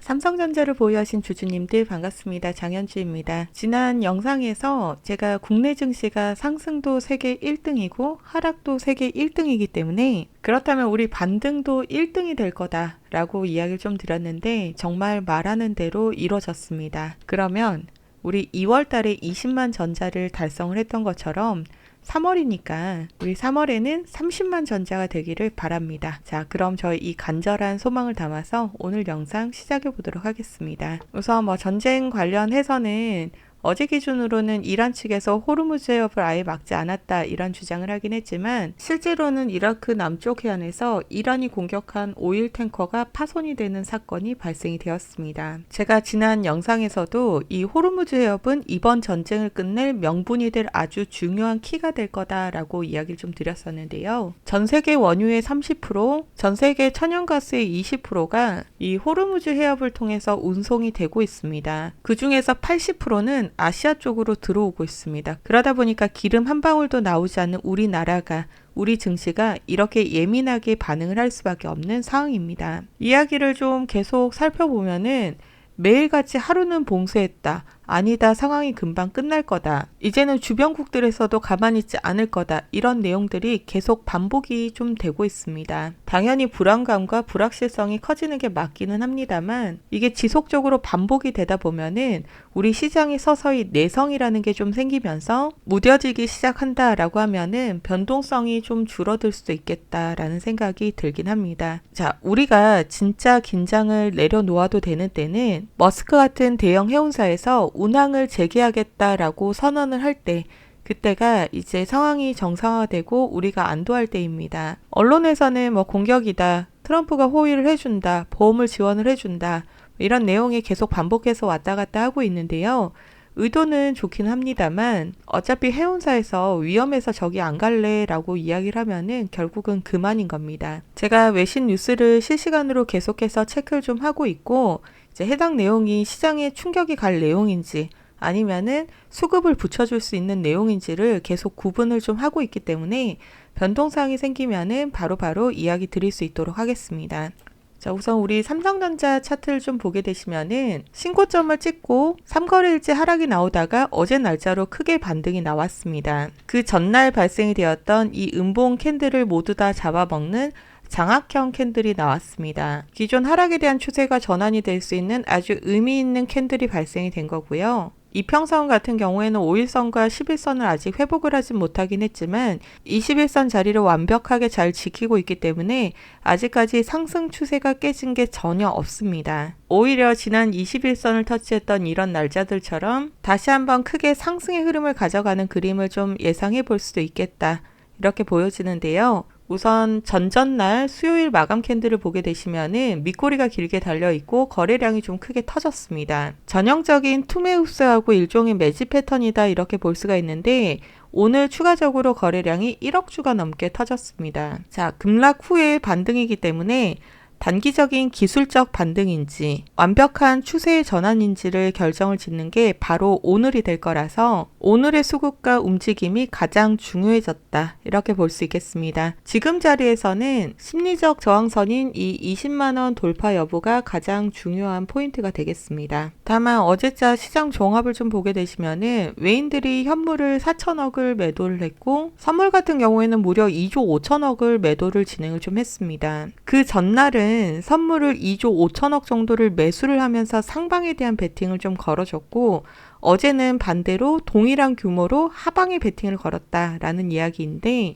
삼성전자를 보유하신 주주님들 반갑습니다. 장현주입니다. 지난 영상에서 제가 국내 증시가 상승도 세계 1등이고 하락도 세계 1등이기 때문에 그렇다면 우리 반등도 1등이 될 거다라고 이야기를 좀 드렸는데 정말 말하는 대로 이루어졌습니다. 그러면 우리 2월 달에 20만 전자를 달성을 했던 것처럼 3월이니까 우리 3월에는 30만 전자가 되기를 바랍니다. 자, 그럼 저희 이 간절한 소망을 담아서 오늘 영상 시작해 보도록 하겠습니다. 우선 전쟁 관련해서는 어제 기준으로는 이란 측에서 호르무즈 해협을 아예 막지 않았다 이런 주장을 하긴 했지만 실제로는 이라크 남쪽 해안에서 이란이 공격한 오일 탱커가 파손이 되는 사건이 발생이 되었습니다. 제가 지난 영상에서도 이 호르무즈 해협은 이번 전쟁을 끝낼 명분이 될 아주 중요한 키가 될 거다라고 이야기를 좀 드렸었는데요. 전 세계 원유의 30%, 전 세계 천연가스의 20%가 이 호르무즈 해협을 통해서 운송이 되고 있습니다. 그 중에서 80%는 아시아 쪽으로 들어오고 있습니다. 그러다 보니까 기름 한 방울도 나오지 않는 우리나라가 우리 증시가 이렇게 예민하게 반응을 할 수밖에 없는 상황입니다. 이야기를 좀 계속 살펴보면은 매일같이 하루는 봉쇄했다. 아니다. 상황이 금방 끝날 거다. 이제는 주변국들에서도 가만히 있지 않을 거다. 이런 내용들이 계속 반복이 좀 되고 있습니다. 당연히 불안감과 불확실성이 커지는 게 맞기는 합니다만 이게 지속적으로 반복이 되다 보면은 우리 시장이 서서히 내성이라는 게 좀 생기면서 무뎌지기 시작한다라고 하면은 변동성이 좀 줄어들 수도 있겠다라는 생각이 들긴 합니다. 자, 우리가 진짜 긴장을 내려놓아도 되는 때는 머스크 같은 대형 해운사에서 운항을 재개하겠다라고 선언을 할 때 그때가 이제 상황이 정상화되고 우리가 안도할 때입니다. 언론에서는 공격이다, 트럼프가 호의를 해준다, 보험을 지원을 해준다 이런 내용이 계속 반복해서 왔다 갔다 하고 있는데요. 의도는 좋긴 합니다만 어차피 해운사에서 위험해서 저기 안 갈래 라고 이야기를 하면은 결국은 그만인 겁니다. 제가 외신 뉴스를 실시간으로 계속해서 체크를 좀 하고 있고 이제 해당 내용이 시장에 충격이 갈 내용인지 아니면은 수급을 붙여줄 수 있는 내용인지를 계속 구분을 좀 하고 있기 때문에 변동사항이 생기면은 바로바로 이야기 드릴 수 있도록 하겠습니다. 자, 우선 우리 삼성전자 차트를 좀 보게 되시면은 신고점을 찍고 3거래일째 하락이 나오다가 어제 날짜로 크게 반등이 나왔습니다. 그 전날 발생이 되었던 이 음봉 캔들을 모두 다 잡아먹는 장악형 캔들이 나왔습니다. 기존 하락에 대한 추세가 전환이 될 수 있는 아주 의미 있는 캔들이 발생이 된 거고요. 이평선 같은 경우에는 5일선과 11선을 아직 회복을 하진 못하긴 했지만 21선 자리를 완벽하게 잘 지키고 있기 때문에 아직까지 상승 추세가 깨진 게 전혀 없습니다. 오히려 지난 21선을 터치했던 이런 날짜들처럼 다시 한번 크게 상승의 흐름을 가져가는 그림을 좀 예상해 볼 수도 있겠다. 이렇게 보여지는데요. 우선 전전날 수요일 마감 캔들을 보게 되시면은 밑꼬리가 길게 달려있고 거래량이 좀 크게 터졌습니다. 전형적인 투매 흡수하고 일종의 매집 패턴이다 이렇게 볼 수가 있는데 오늘 추가적으로 거래량이 1억 주가 넘게 터졌습니다. 자, 급락 후의 반등이기 때문에 단기적인 기술적 반등인지 완벽한 추세의 전환인지를 결정을 짓는 게 바로 오늘이 될 거라서 오늘의 수급과 움직임이 가장 중요해졌다 이렇게 볼 수 있겠습니다. 지금 자리에서는 심리적 저항선인 이 20만원 돌파 여부가 가장 중요한 포인트가 되겠습니다. 다만 어제자 시장 종합을 좀 보게 되시면은 외인들이 현물을 4천억을 매도를 했고 선물 같은 경우에는 무려 2조 5천억을 매도를 진행을 좀 했습니다. 그 전날은 선물을 2조 5천억 정도를 매수를 하면서 상방에 대한 베팅을 좀 걸어줬고 어제는 반대로 동일한 규모로 하방에 베팅을 걸었다라는 이야기인데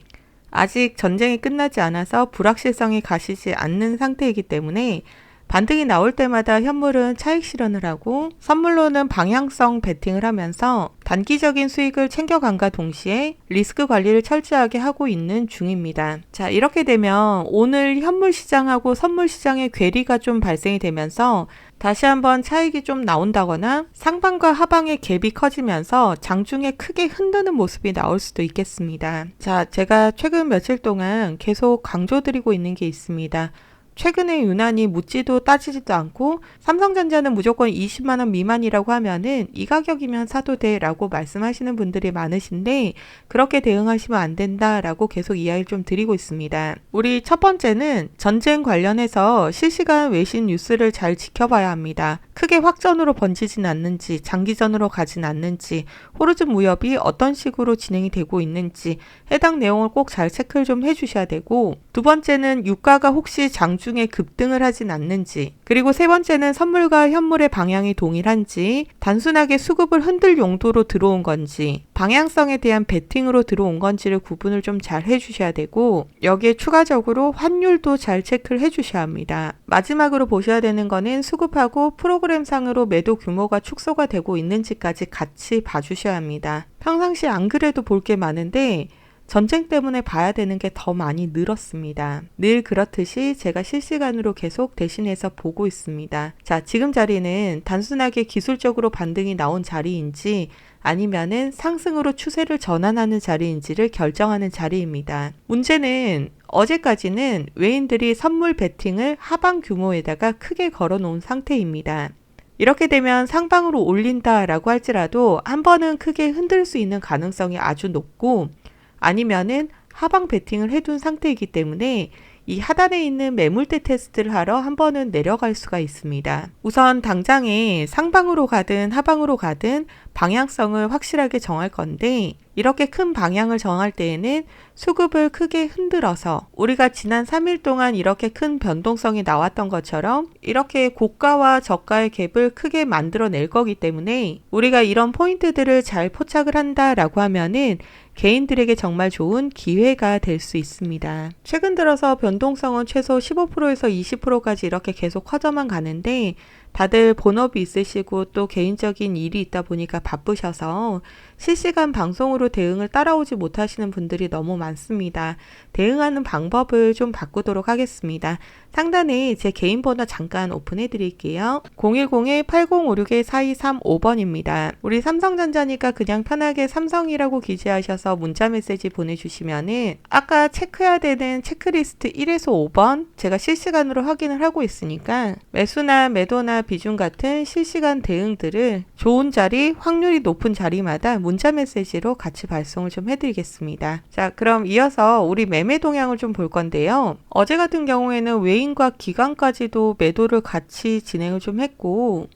아직 전쟁이 끝나지 않아서 불확실성이 가시지 않는 상태이기 때문에 반등이 나올 때마다 현물은 차익 실현을 하고 선물로는 방향성 베팅을 하면서 단기적인 수익을 챙겨간과 동시에 리스크 관리를 철저하게 하고 있는 중입니다. 자, 이렇게 되면 오늘 현물 시장하고 선물 시장의 괴리가 좀 발생이 되면서 다시 한번 차익이 좀 나온다거나 상방과 하방의 갭이 커지면서 장중에 크게 흔드는 모습이 나올 수도 있겠습니다. 자, 제가 최근 며칠 동안 계속 강조드리고 있는 게 있습니다. 최근에 유난히 묻지도 따지지도 않고 삼성전자는 무조건 20만 원 미만이라고 하면은 이 가격이면 사도 돼 라고 말씀하시는 분들이 많으신데 그렇게 대응하시면 안 된다라고 계속 이야기를 좀 드리고 있습니다. 우리 첫 번째는 전쟁 관련해서 실시간 외신 뉴스를 잘 지켜봐야 합니다. 크게 확전으로 번지진 않는지, 장기전으로 가진 않는지, 호르즈 무협이 어떤 식으로 진행이 되고 있는지 해당 내용을 꼭 잘 체크를 좀 해주셔야 되고, 두 번째는 유가가 혹시 장중에 급등을 하진 않는지, 그리고 세 번째는 선물과 현물의 방향이 동일한지, 단순하게 수급을 흔들 용도로 들어온 건지, 방향성에 대한 베팅으로 들어온 건지를 구분을 좀 잘 해주셔야 되고, 여기에 추가적으로 환율도 잘 체크를 해주셔야 합니다. 마지막으로 보셔야 되는 거는 수급하고 프로그램상으로 매도 규모가 축소가 되고 있는지까지 같이 봐주셔야 합니다. 평상시 안 그래도 볼 게 많은데 전쟁 때문에 봐야 되는 게 더 많이 늘었습니다. 늘 그렇듯이 제가 실시간으로 계속 대신해서 보고 있습니다. 자, 지금 자리는 단순하게 기술적으로 반등이 나온 자리인지 아니면은 상승으로 추세를 전환하는 자리인지를 결정하는 자리입니다. 문제는 어제까지는 외인들이 선물 베팅을 하방 규모에다가 크게 걸어놓은 상태입니다. 이렇게 되면 상방으로 올린다라고 할지라도 한 번은 크게 흔들 수 있는 가능성이 아주 높고, 아니면은 하방 베팅을 해둔 상태이기 때문에 이 하단에 있는 매물대 테스트를 하러 한 번은 내려갈 수가 있습니다. 우선 당장에 상방으로 가든 하방으로 가든 방향성을 확실하게 정할 건데, 이렇게 큰 방향을 정할 때에는 수급을 크게 흔들어서 우리가 지난 3일 동안 이렇게 큰 변동성이 나왔던 것처럼 이렇게 고가와 저가의 갭을 크게 만들어낼 거기 때문에 우리가 이런 포인트들을 잘 포착을 한다라고 하면은 개인들에게 정말 좋은 기회가 될 수 있습니다. 최근 들어서 변동성은 최소 15%에서 20%까지 이렇게 계속 커져만 가는데, 다들 본업이 있으시고 또 개인적인 일이 있다 보니까 바쁘셔서 실시간 방송으로 대응을 따라오지 못하시는 분들이 너무 많습니다. 대응하는 방법을 좀 바꾸도록 하겠습니다. 상단에 제 개인 번호 잠깐 오픈해 드릴게요. 010-8056-4235번입니다. 우리 삼성전자니까 그냥 편하게 삼성이라고 기재하셔서 문자 메시지 보내주시면은 아까 체크해야 되는 체크리스트 1에서 5번 제가 실시간으로 확인을 하고 있으니까 매수나 매도나 비중 같은 실시간 대응들을 좋은 자리, 확률이 높은 자리마다 문자 메시지로 같이 발송을 좀 해드리겠습니다. 자, 그럼 이어서 우리 매매 동향을 좀 볼 건데요. 어제 같은 경우에는 외인과 기관까지도 매도를 같이 진행을 좀 했고,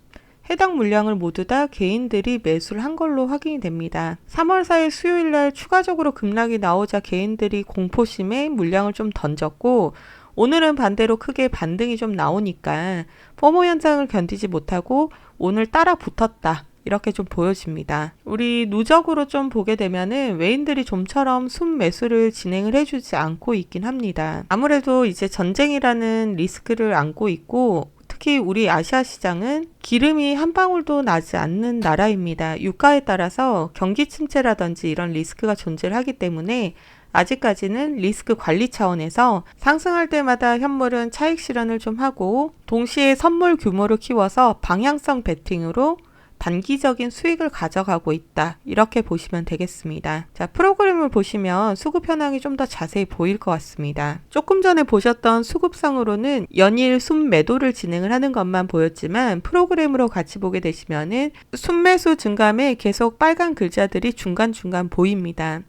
해당 물량을 모두 다 개인들이 매수를 한 걸로 확인이 됩니다. 3월 4일 수요일날 추가적으로 급락이 나오자 개인들이 공포심에 물량을 좀 던졌고, 오늘은 반대로 크게 반등이 좀 나오니까 포모 현상을 견디지 못하고 오늘 따라 붙었다, 이렇게 좀 보여집니다. 우리 누적으로 좀 보게 되면은 외인들이 좀처럼 순매수를 진행을 해주지 않고 있긴 합니다. 아무래도 이제 전쟁이라는 리스크를 안고 있고, 특히 우리 아시아 시장은 기름이 한 방울도 나지 않는 나라입니다. 유가에 따라서 경기 침체라든지 이런 리스크가 존재를 하기 때문에 아직까지는 리스크 관리 차원에서 상승할 때마다 현물은 차익 실현을 좀 하고, 동시에 선물 규모를 키워서 방향성 베팅으로 단기적인 수익을 가져가고 있다, 이렇게 보시면 되겠습니다. 자, 프로그램을 보시면 수급 현황이 좀 더 자세히 보일 것 같습니다. 조금 전에 보셨던 수급상으로는 연일 순매도를 진행을 하는 것만 보였지만, 프로그램으로 같이 보게 되시면은 순매수 증감에 계속 빨간 글자들이 중간중간 보입니다.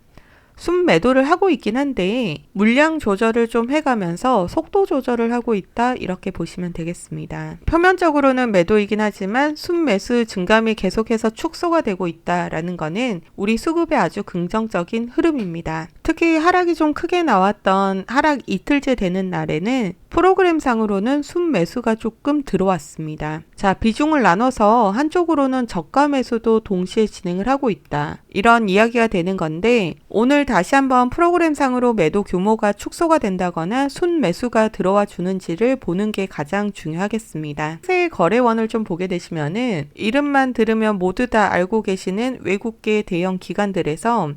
순매도를 하고 있긴 한데 물량 조절을 좀 해가면서 속도 조절을 하고 있다, 이렇게 보시면 되겠습니다. 표면적으로는 매도이긴 하지만 순매수 증감이 계속해서 축소가 되고 있다라는 거는 우리 수급의 아주 긍정적인 흐름입니다. 특히 하락이 좀 크게 나왔던 하락 이틀째 되는 날에는 프로그램상으로는 순매수가 조금 들어왔습니다. 자, 비중을 나눠서 한쪽으로는 저가 매수도 동시에 진행을 하고 있다, 이런 이야기가 되는 건데, 오늘 다시 한번 프로그램상으로 매도 규모가 축소가 된다거나 순매수가 들어와 주는지를 보는 게 가장 중요하겠습니다. 새 거래원을 좀 보게 되시면은 이름만 들으면 모두 다 알고 계시는 외국계 대형 기관들에서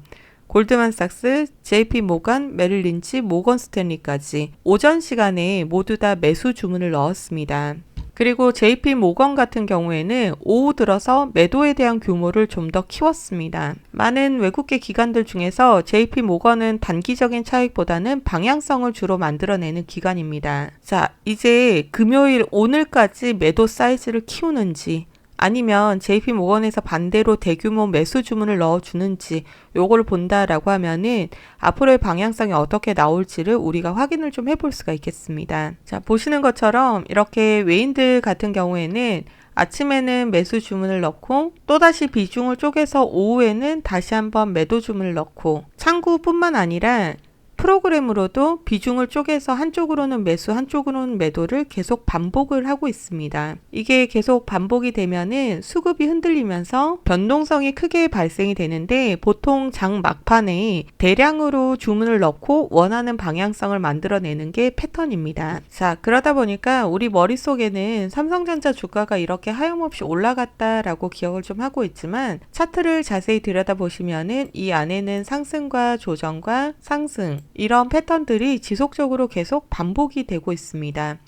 골드만삭스, JP모건, 메릴린치, 모건스탠리까지 오전 시간에 모두 다 매수 주문을 넣었습니다. 그리고 JP 모건 같은 경우에는 오후 들어서 매도에 대한 규모를 좀 더 키웠습니다. 많은 외국계 기관들 중에서 JP 모건은 단기적인 차익보다는 방향성을 주로 만들어내는 기관입니다. 자, 이제 금요일 오늘까지 매도 사이즈를 키우는지 아니면 JP 모건에서 반대로 대규모 매수 주문을 넣어주는지 요걸 본다라고 하면은 앞으로의 방향성이 어떻게 나올지를 우리가 확인을 좀 해볼 수가 있겠습니다. 자, 보시는 것처럼 이렇게 외인들 같은 경우에는 아침에는 매수 주문을 넣고 또다시 비중을 쪼개서 오후에는 다시 한번 매도 주문을 넣고 창구뿐만 아니라 프로그램으로도 비중을 쪼개서 한쪽으로는 매수, 한쪽으로는 매도를 계속 반복을 하고 있습니다. 이게 계속 반복이 되면은 수급이 흔들리면서 변동성이 크게 발생이 되는데 보통 장 막판에 대량으로 주문을 넣고 원하는 방향성을 만들어내는 게 패턴입니다. 자, 그러다 보니까 우리 머릿속에는 삼성전자 주가가 이렇게 하염없이 올라갔다라고 기억을 좀 하고 있지만 차트를 자세히 들여다보시면은 이 안에는 상승과 조정과 상승 이런 패턴들이 지속적으로 계속 반복이 되고 있습니다.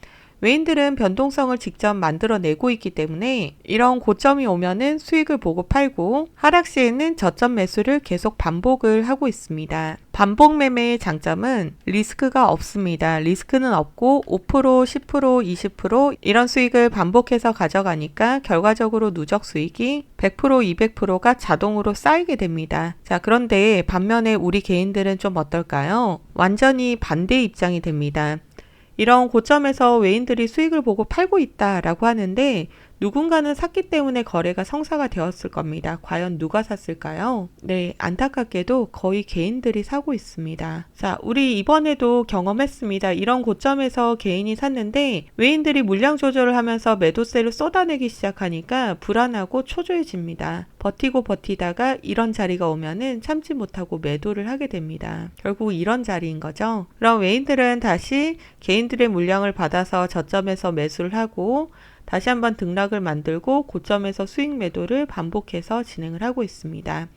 외인들은 변동성을 직접 만들어내고 있기 때문에 이런 고점이 오면은 수익을 보고 팔고 하락 시에는 저점 매수를 계속 반복을 하고 있습니다. 반복 매매의 장점은 리스크가 없습니다. 리스크는 없고 5%, 10%, 20% 이런 수익을 반복해서 가져가니까 결과적으로 누적 수익이 100%, 200%가 자동으로 쌓이게 됩니다. 자, 그런데 반면에 우리 개인들은 좀 어떨까요? 완전히 반대 입장이 됩니다. 이런 고점에서 외인들이 수익을 보고 팔고 있다라고 하는데 누군가는 샀기 때문에 거래가 성사가 되었을 겁니다. 과연 누가 샀을까요? 네, 안타깝게도 거의 개인들이 사고 있습니다. 자, 우리 이번에도 경험했습니다. 이런 고점에서 개인이 샀는데 외인들이 물량 조절을 하면서 매도세를 쏟아내기 시작하니까 불안하고 초조해집니다. 버티고 버티다가 이런 자리가 오면은 참지 못하고 매도를 하게 됩니다. 결국 이런 자리인 거죠. 그럼 외인들은 다시 개인들의 물량을 받아서 저점에서 매수를 하고 다시 한번 등락을 만들고 고점에서 수익 매도를 반복해서 진행을 하고 있습니다.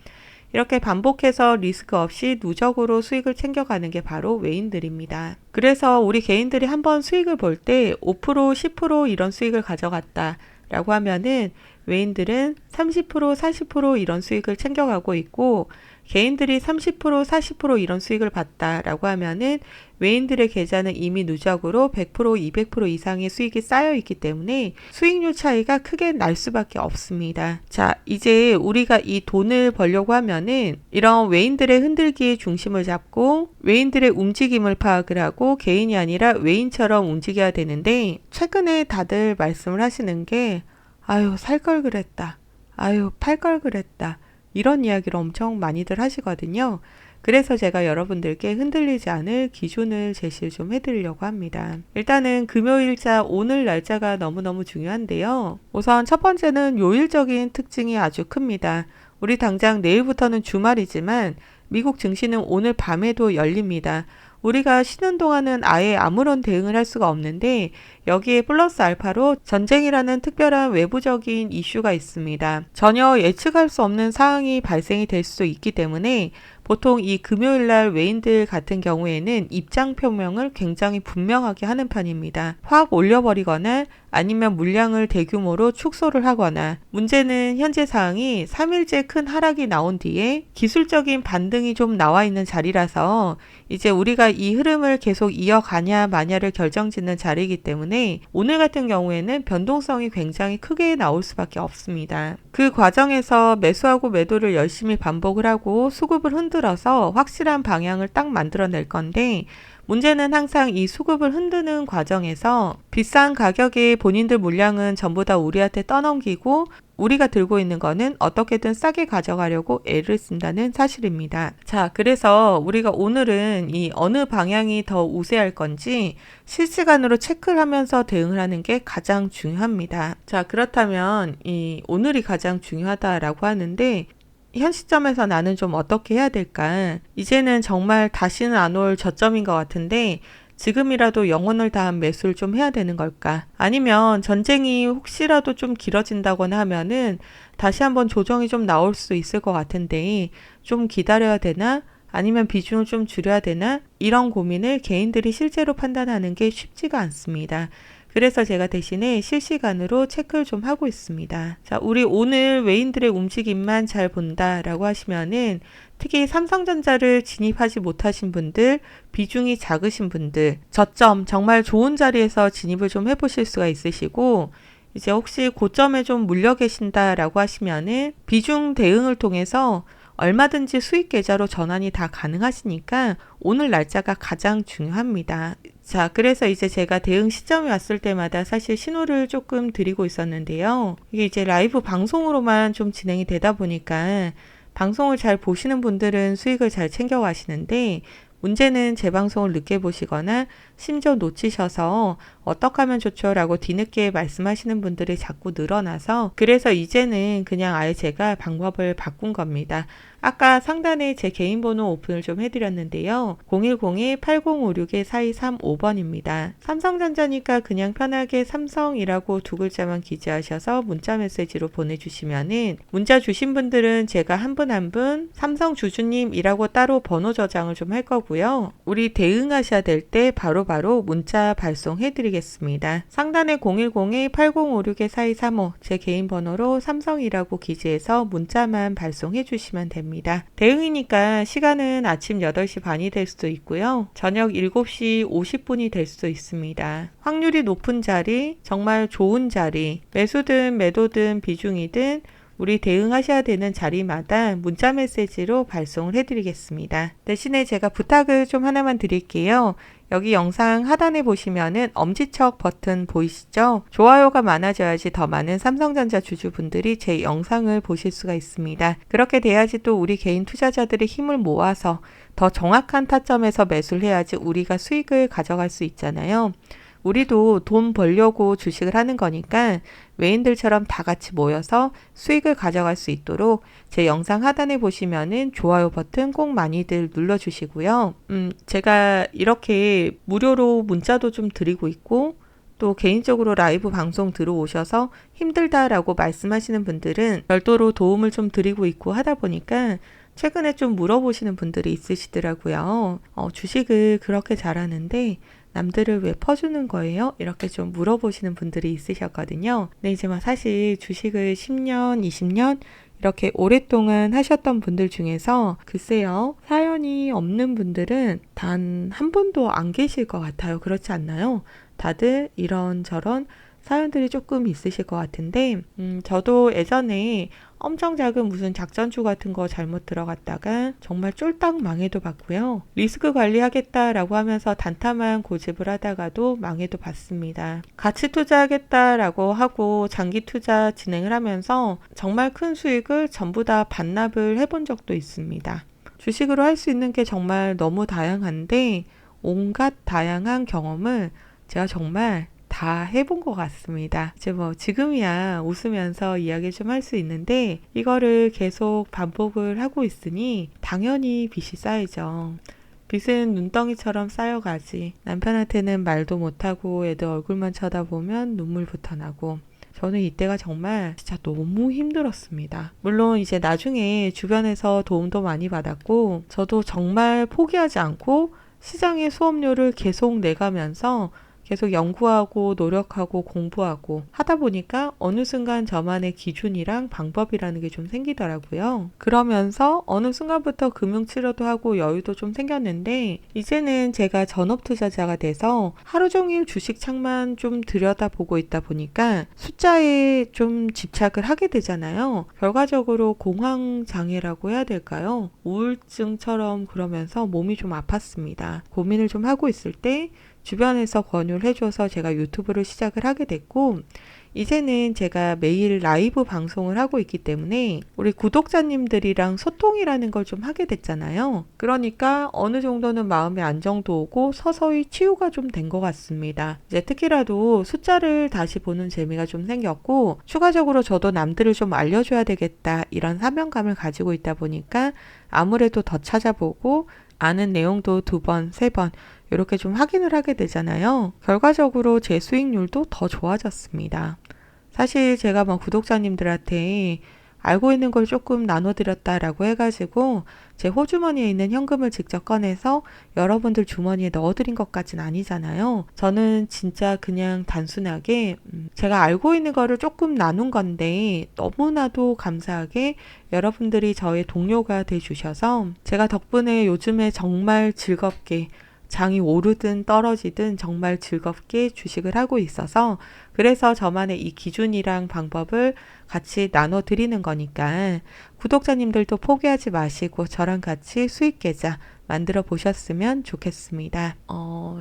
이렇게 반복해서 리스크 없이 누적으로 수익을 챙겨가는 게 바로 외인들입니다. 그래서 우리 개인들이 한번 수익을 볼 때 5%, 10% 이런 수익을 가져갔다 라고 하면은 외인들은 30%, 40% 이런 수익을 챙겨가고 있고 개인들이 30%, 40% 이런 수익을 봤다라고 하면은 외인들의 계좌는 이미 누적으로 100%, 200% 이상의 수익이 쌓여 있기 때문에 수익률 차이가 크게 날 수밖에 없습니다. 자, 이제 우리가 이 돈을 벌려고 하면은 이런 외인들의 흔들기의 중심을 잡고 외인들의 움직임을 파악을 하고 개인이 아니라 외인처럼 움직여야 되는데 최근에 다들 말씀을 하시는 게 아유, 살 걸 그랬다. 아유, 팔 걸 그랬다. 이런 이야기를 엄청 많이들 하시거든요. 그래서 제가 여러분들께 흔들리지 않을 기준을 제시를 좀 해드리려고 합니다. 일단은 금요일자 오늘 날짜가 너무너무 중요한데요. 우선 첫 번째는 요일적인 특징이 아주 큽니다. 우리 당장 내일부터는 주말이지만 미국 증시는 오늘 밤에도 열립니다. 우리가 쉬는 동안은 아예 아무런 대응을 할 수가 없는데 여기에 플러스 알파로 전쟁이라는 특별한 외부적인 이슈가 있습니다. 전혀 예측할 수 없는 상황이 발생이 될 수 있기 때문에 보통 이 금요일날 외인들 같은 경우에는 입장 표명을 굉장히 분명하게 하는 편입니다. 확 올려버리거나 아니면 물량을 대규모로 축소를 하거나 문제는 현재 상황이 3일째 큰 하락이 나온 뒤에 기술적인 반등이 좀 나와 있는 자리라서 이제 우리가 이 흐름을 계속 이어가냐 마냐를 결정짓는 자리이기 때문에 오늘 같은 경우에는 변동성이 굉장히 크게 나올 수밖에 없습니다. 그 과정에서 매수하고 매도를 열심히 반복을 하고 수급을 흔들어서 확실한 방향을 딱 만들어낼 건데 문제는 항상 이 수급을 흔드는 과정에서 비싼 가격에 본인들 물량은 전부 다 우리한테 떠넘기고 우리가 들고 있는 거는 어떻게든 싸게 가져가려고 애를 쓴다는 사실입니다. 자, 그래서 우리가 오늘은 이 어느 방향이 더 우세할 건지 실시간으로 체크를 하면서 대응을 하는 게 가장 중요합니다. 자, 그렇다면 이 오늘이 가장 중요하다라고 하는데 현 시점에서 나는 좀 어떻게 해야 될까? 이제는 정말 다시는 안 올 저점인 것 같은데 지금이라도 영혼을 다한 매수를 좀 해야 되는 걸까? 아니면 전쟁이 혹시라도 좀 길어진다거나 하면은 다시 한번 조정이 좀 나올 수 있을 것 같은데 좀 기다려야 되나? 아니면 비중을 좀 줄여야 되나? 이런 고민을 개인들이 실제로 판단하는 게 쉽지가 않습니다. 그래서 제가 대신에 실시간으로 체크를 좀 하고 있습니다. 자, 우리 오늘 외인들의 움직임만 잘 본다라고 하시면은 특히 삼성전자를 진입하지 못하신 분들, 비중이 작으신 분들, 저점 정말 좋은 자리에서 진입을 좀 해보실 수가 있으시고, 이제 혹시 고점에 좀 물려 계신다라고 하시면은 비중 대응을 통해서 얼마든지 수익 계좌로 전환이 다 가능하시니까 오늘 날짜가 가장 중요합니다. 자, 그래서 이제 제가 대응 시점이 왔을 때마다 사실 신호를 조금 드리고 있었는데요. 이게 이제 라이브 방송으로만 좀 진행이 되다 보니까 방송을 잘 보시는 분들은 수익을 잘 챙겨 가시는데, 문제는 제 방송을 늦게 보시거나 심지어 놓치셔서 어떻게 하면 좋죠? 라고 뒤늦게 말씀하시는 분들이 자꾸 늘어나서, 그래서 이제는 그냥 아예 제가 방법을 바꾼 겁니다. 아까 상단에 제 개인 번호 오픈을 좀 해드렸는데요. 010-8056-4235번입니다. 삼성전자니까 그냥 편하게 삼성이라고 두 글자만 기재하셔서 문자 메시지로 보내주시면은, 문자 주신 분들은 제가 한 분 한 분 삼성 주주님이라고 따로 번호 저장을 좀 할 거고요. 우리 대응하셔야 될 때 바로바로 문자 발송해드리겠습니다. 상단에 010-8056-4235 제 개인 번호로 삼성이라고 기재해서 문자만 발송해 주시면 됩니다. 대응이니까 시간은 아침 8시 반이 될 수도 있고요. 저녁 7시 50분이 될 수도 있습니다. 확률이 높은 자리, 정말 좋은 자리, 매수든 매도든 비중이든 우리 대응하셔야 되는 자리마다 문자 메시지로 발송을 해드리겠습니다. 대신에 제가 부탁을 좀 하나만 드릴게요. 여기 영상 하단에 보시면은 엄지척 버튼 보이시죠? 좋아요가 많아져야지 더 많은 삼성전자 주주분들이 제 영상을 보실 수가 있습니다. 그렇게 돼야지 또 우리 개인 투자자들의 힘을 모아서 더 정확한 타점에서 매수를 해야지 우리가 수익을 가져갈 수 있잖아요. 우리도 돈 벌려고 주식을 하는 거니까 외인들처럼 다 같이 모여서 수익을 가져갈 수 있도록 제 영상 하단에 보시면은 좋아요 버튼 꼭 많이들 눌러주시고요. 제가 이렇게 무료로 문자도 좀 드리고 있고, 또 개인적으로 라이브 방송 들어오셔서 힘들다라고 말씀하시는 분들은 별도로 도움을 좀 드리고 있고 하다 보니까 최근에 좀 물어보시는 분들이 있으시더라고요. 주식을 그렇게 잘하는데 남들을 왜 퍼주는 거예요? 이렇게 좀 물어보시는 분들이 있으셨거든요. 근데 이제 사실 주식을 10년, 20년 이렇게 오랫동안 하셨던 분들 중에서 글쎄요, 사연이 없는 분들은 단 한 분도 안 계실 것 같아요. 그렇지 않나요? 다들 이런저런 사연들이 조금 있으실 것 같은데, 저도 예전에 엄청 작은 무슨 작전주 같은 거 잘못 들어갔다가 정말 쫄딱 망해도 봤고요. 리스크 관리하겠다라고 하면서 단타만 고집을 하다가도 망해도 봤습니다. 가치 투자하겠다라고 하고 장기 투자 진행을 하면서 정말 큰 수익을 전부 다 반납을 해본 적도 있습니다. 주식으로 할 수 있는 게 정말 너무 다양한데, 온갖 다양한 경험을 제가 정말 다 해본 것 같습니다. 이제 지금이야 웃으면서 이야기 좀 할 수 있는데, 이거를 계속 반복을 하고 있으니 당연히 빚이 쌓이죠. 빚은 눈덩이처럼 쌓여가지. 남편한테는 말도 못하고 애들 얼굴만 쳐다보면 눈물부터 나고. 저는 이때가 정말 진짜 너무 힘들었습니다. 물론 이제 나중에 주변에서 도움도 많이 받았고, 저도 정말 포기하지 않고 시장의 수업료를 계속 내가면서 계속 연구하고 노력하고 공부하고 하다 보니까 어느 순간 저만의 기준이랑 방법이라는 게 좀 생기더라고요. 그러면서 어느 순간부터 금융치료도 하고 여유도 좀 생겼는데, 이제는 제가 전업 투자자가 돼서 하루 종일 주식 창만 좀 들여다보고 있다 보니까 숫자에 좀 집착을 하게 되잖아요. 결과적으로 공황장애라고 해야 될까요? 우울증처럼, 그러면서 몸이 좀 아팠습니다. 고민을 좀 하고 있을 때 주변에서 권유를 해줘서 제가 유튜브를 시작을 하게 됐고, 이제는 제가 매일 라이브 방송을 하고 있기 때문에 우리 구독자님들이랑 소통이라는 걸 좀 하게 됐잖아요. 그러니까 어느 정도는 마음의 안정도 오고 서서히 치유가 좀 된 것 같습니다. 이제 특히라도 숫자를 다시 보는 재미가 좀 생겼고, 추가적으로 저도 남들을 좀 알려줘야 되겠다 이런 사명감을 가지고 있다 보니까 아무래도 더 찾아보고 아는 내용도 2번, 3번 이렇게 좀 확인을 하게 되잖아요. 결과적으로 제 수익률도 더 좋아졌습니다. 사실 제가 구독자님들한테 알고 있는 걸 조금 나눠드렸다라고 해가지고 제 호주머니에 있는 현금을 직접 꺼내서 여러분들 주머니에 넣어드린 것까진 아니잖아요. 저는 진짜 그냥 단순하게 제가 알고 있는 거를 조금 나눈 건데 너무나도 감사하게 여러분들이 저의 동료가 돼주셔서 제가 덕분에 요즘에 정말 즐겁게 장이 오르든 떨어지든 정말 즐겁게 주식을 하고 있어서 그래서 저만의 이 기준이랑 방법을 같이 나눠 드리는 거니까 구독자님들도 포기하지 마시고 저랑 같이 수익 계좌 만들어 보셨으면 좋겠습니다.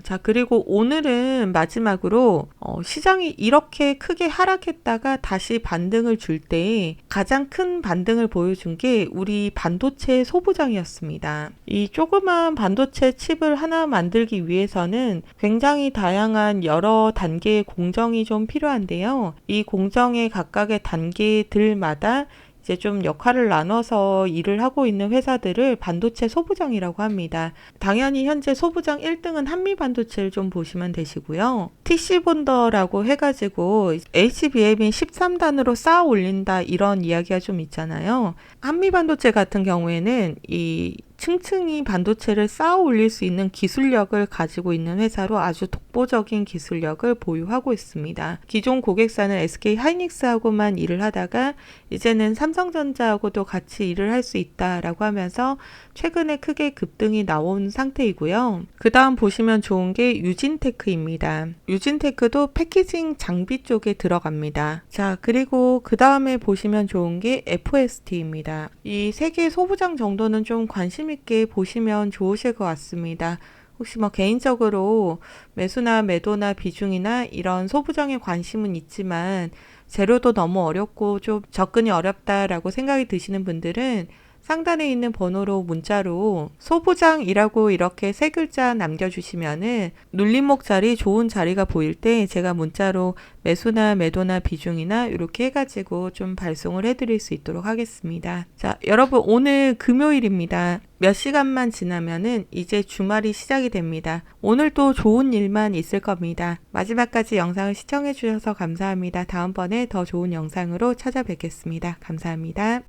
자, 그리고 오늘은 마지막으로 시장이 이렇게 크게 하락했다가 다시 반등을 줄 때 가장 큰 반등을 보여준 게 우리 반도체 소부장이었습니다. 이 조그만 반도체 칩을 하나 만들기 위해서는 굉장히 다양한 여러 단계의 공정이 좀 필요한데요. 이 공정의 각각의 단계들마다 이제 좀 역할을 나눠서 일을 하고 있는 회사들을 반도체 소부장이라고 합니다. 당연히 현재 소부장 1등은 한미반도체를 좀 보시면 되시고요. TC본더라고 해가지고 HBM이 13단으로 쌓아 올린다 이런 이야기가 좀 있잖아요. 한미반도체 같은 경우에는 이 층층이 반도체를 쌓아 올릴 수 있는 기술력을 가지고 있는 회사로 아주 독보적인 기술력을 보유하고 있습니다. 기존 고객사는 SK 하이닉스하고만 일을 하다가 이제는 삼성전자하고도 같이 일을 할 수 있다라고 하면서 최근에 크게 급등이 나온 상태이고요. 그 다음 보시면 좋은 게 유진테크입니다. 유진테크도 패키징 장비 쪽에 들어갑니다. 자, 그리고 그 다음에 보시면 좋은 게 FST입니다. 이 세 개 소부장 정도는 좀 관심 있게 보시면 좋으실 것 같습니다. 혹시 뭐 개인적으로 매수나 매도나 비중이나 이런 소부장에 관심은 있지만 재료도 너무 어렵고 좀 접근이 어렵다라고 생각이 드시는 분들은 상단에 있는 번호로 문자로 소부장이라고 이렇게 세 글자 남겨주시면은 눌림목 자리 좋은 자리가 보일 때 제가 문자로 매수나 매도나 비중이나 이렇게 해가지고 좀 발송을 해드릴 수 있도록 하겠습니다. 자, 여러분 오늘 금요일입니다. 몇 시간만 지나면은 이제 주말이 시작이 됩니다. 오늘 또 좋은 일만 있을 겁니다. 마지막까지 영상을 시청해 주셔서 감사합니다. 다음번에 더 좋은 영상으로 찾아뵙겠습니다. 감사합니다.